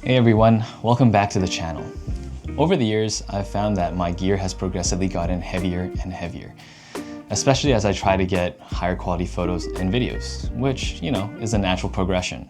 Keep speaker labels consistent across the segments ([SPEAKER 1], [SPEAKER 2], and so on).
[SPEAKER 1] Hey everyone, welcome back to the channel. Over the years, I've found that my gear has progressively gotten heavier and heavier, especially as I try to get higher quality photos and videos, which, is a natural progression.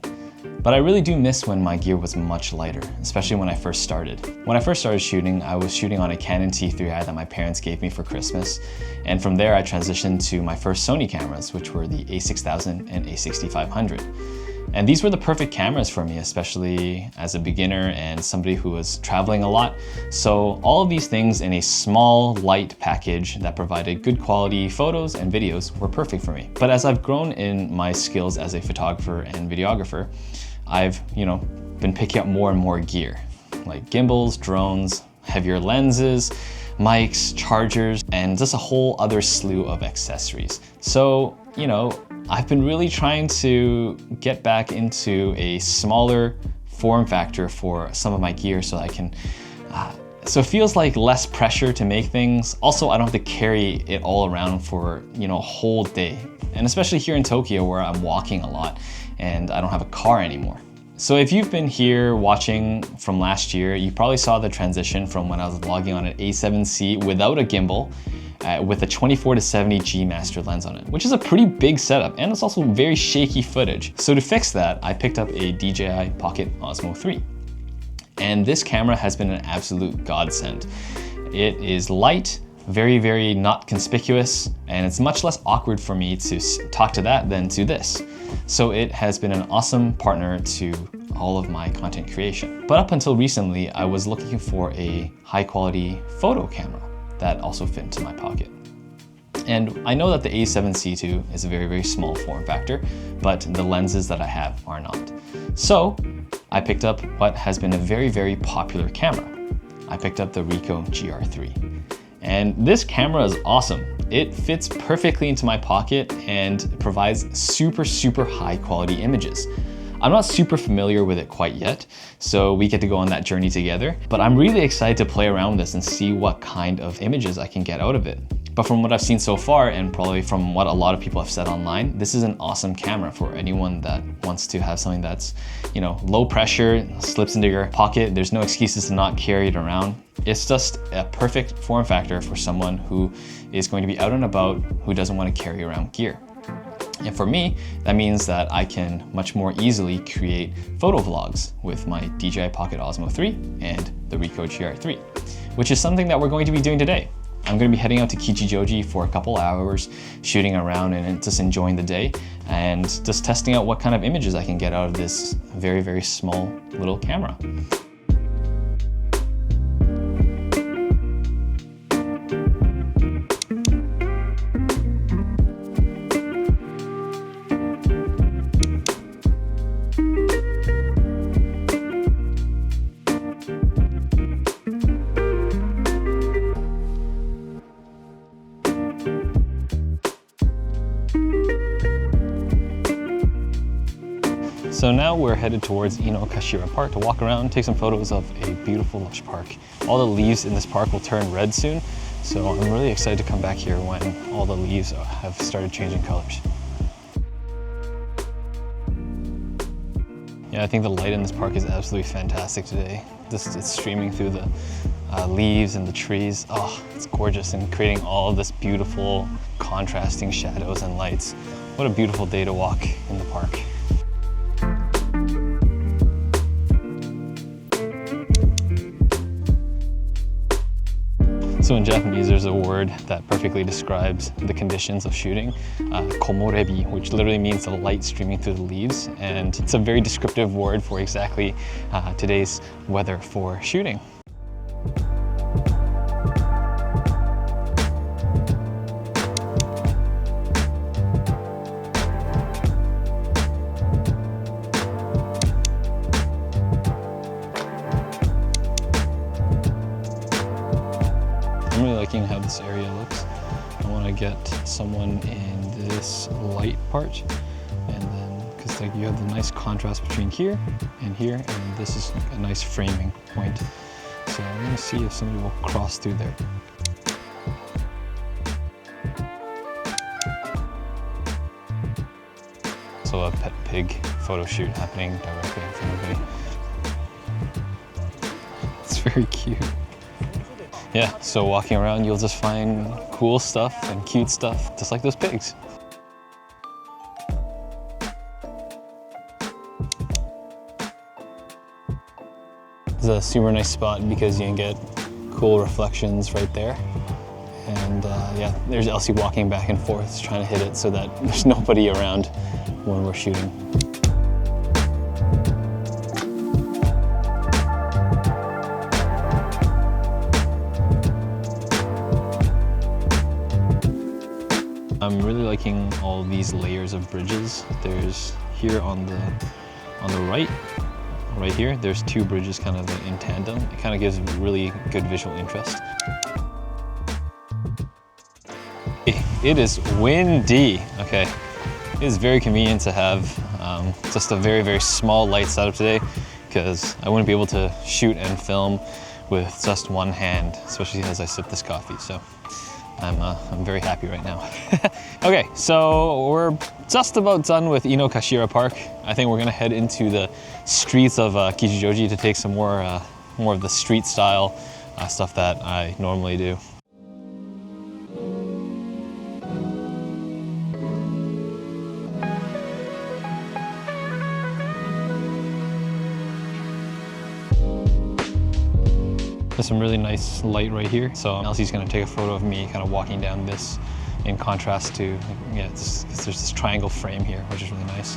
[SPEAKER 1] But I really do miss when my gear was much lighter, especially when I first started. When I first started shooting, I was shooting on a Canon T3i that my parents gave me for Christmas. And from there, I transitioned to my first Sony cameras, which were the a6000 and a6500. And these were the perfect cameras for me, especially as a beginner and somebody who was traveling a lot. So all of these things in a small, light package that provided good quality photos and videos were perfect for me. But as I've grown in my skills as a photographer and videographer, I've, been picking up more and more gear, like gimbals, drones, heavier lenses, mics, chargers, and just a whole other slew of accessories. So, I've been really trying to get back into a smaller form factor for some of my gear so I can, so it feels like less pressure to make things. Also, I don't have to carry it all around for, a whole day. And especially here in Tokyo where I'm walking a lot and I don't have a car anymore. So if you've been here watching from last year, you probably saw the transition from when I was vlogging on an A7C without a gimbal with a 24-70 G master lens on it, which is a pretty big setup and it's also very shaky footage. So to fix that, I picked up a DJI Pocket Osmo 3. And this camera has been an absolute godsend. It is light, very, very not conspicuous, and it's much less awkward for me to talk to that than to this. So it has been an awesome partner to all of my content creation. But up until recently, I was looking for a high quality photo camera that also fit into my pocket. And I know that the A7C II is a very, very small form factor, but the lenses that I have are not. So I picked up what has been a very, very popular camera. I picked up the Ricoh GR III. And this camera is awesome. It fits perfectly into my pocket and provides super, super high quality images. I'm not super familiar with it quite yet, so we get to go on that journey together, but I'm really excited to play around with this and see what kind of images I can get out of it. But from what I've seen so far, and probably from what a lot of people have said online, this is an awesome camera for anyone that wants to have something that's, low pressure, slips into your pocket. There's no excuses to not carry it around. It's just a perfect form factor for someone who is going to be out and about, who doesn't want to carry around gear. And for me, that means that I can much more easily create photo vlogs with my DJI Pocket Osmo 3 and the Ricoh GR III, which is something that we're going to be doing today. I'm going to be heading out to Kichijoji for a couple hours, shooting around and just enjoying the day and just testing out what kind of images I can get out of this very, very small little camera. So now we're headed towards Inokashira Park to walk around, take some photos of a beautiful lush park. All the leaves in this park will turn red soon, so I'm really excited to come back here when all the leaves have started changing colors. Yeah, I think the light in this park is absolutely fantastic today. It's streaming through the leaves and the trees. Oh, it's gorgeous and creating all of this beautiful contrasting shadows and lights. What a beautiful day to walk in the park. So in Japanese, there's a word that perfectly describes the conditions of shooting, komorebi, which literally means the light streaming through the leaves. And it's a very descriptive word for exactly today's weather for shooting. I'm really liking how this area looks. I want to get someone in this light part, and then because you have the nice contrast between here, and this is a nice framing point. So I'm going to see if somebody will cross through there. So a pet pig photo shoot happening directly in front of me. very cute. Yeah, so walking around, you'll just find cool stuff and cute stuff, just like those pigs. It's a super nice spot because you can get cool reflections right there. And yeah, there's Elsie walking back and forth, trying to hit it so that there's nobody around when we're shooting. I'm really liking all these layers of bridges. There's here on the right here, there's two bridges kind of in tandem. It kind of gives really good visual interest. It is windy. Okay, it is very convenient to have just a very, very small light setup today because I wouldn't be able to shoot and film with just one hand, especially as I sip this coffee. So I'm very happy right now. Okay, so we're just about done with Inokashira Park. I think we're gonna head into the streets of Kichijoji to take some more of the street style stuff that I normally do. There's some really nice light right here. So Elsie's gonna take a photo of me kind of walking down this in contrast to, yeah, there's this triangle frame here, which is really nice.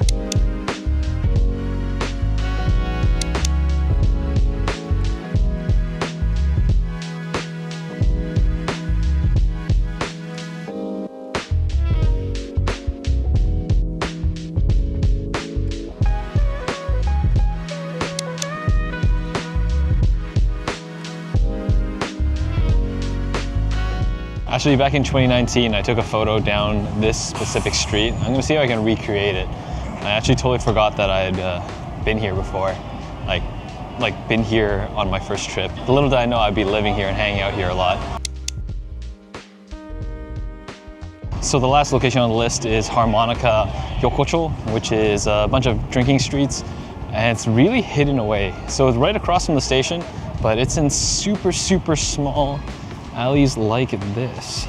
[SPEAKER 1] Actually, back in 2019, I took a photo down this specific street. I'm gonna see if I can recreate it. I actually totally forgot that I had been here before, like been here on my first trip. Little did I know I'd be living here and hanging out here a lot. So the last location on the list is Harmonica Yokocho, which is a bunch of drinking streets, and it's really hidden away. So it's right across from the station, but it's in super, super small alleys like this.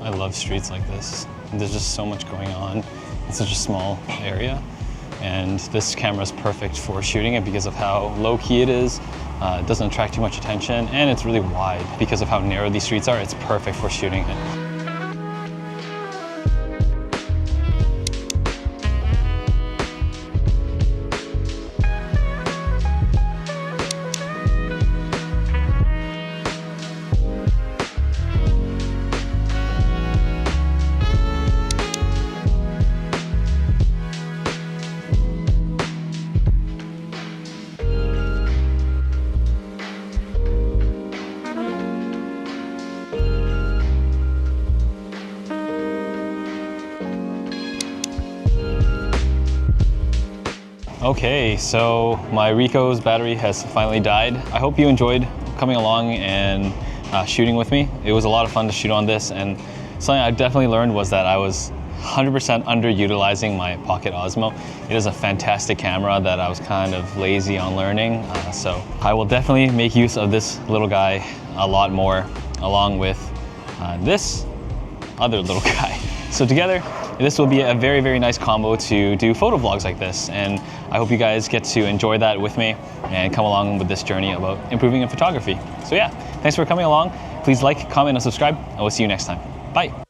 [SPEAKER 1] I love streets like this. There's just so much going on. It's such a small area. And this camera is perfect for shooting it because of how low key it is. It doesn't attract too much attention, and it's really wide. Because of how narrow these streets are, it's perfect for shooting it. Okay, so my Ricoh's battery has finally died. I hope you enjoyed coming along and shooting with me. It was a lot of fun to shoot on this, and something I definitely learned was that I was 100% underutilizing my Pocket Osmo. It is a fantastic camera that I was kind of lazy on learning, so I will definitely make use of this little guy a lot more, along with this other little guy. So together, this will be a very, very nice combo to do photo vlogs like this, and I hope you guys get to enjoy that with me and come along with this journey about improving in photography. So yeah, thanks for coming along. Please like, comment, and subscribe, and we'll see you next time. Bye.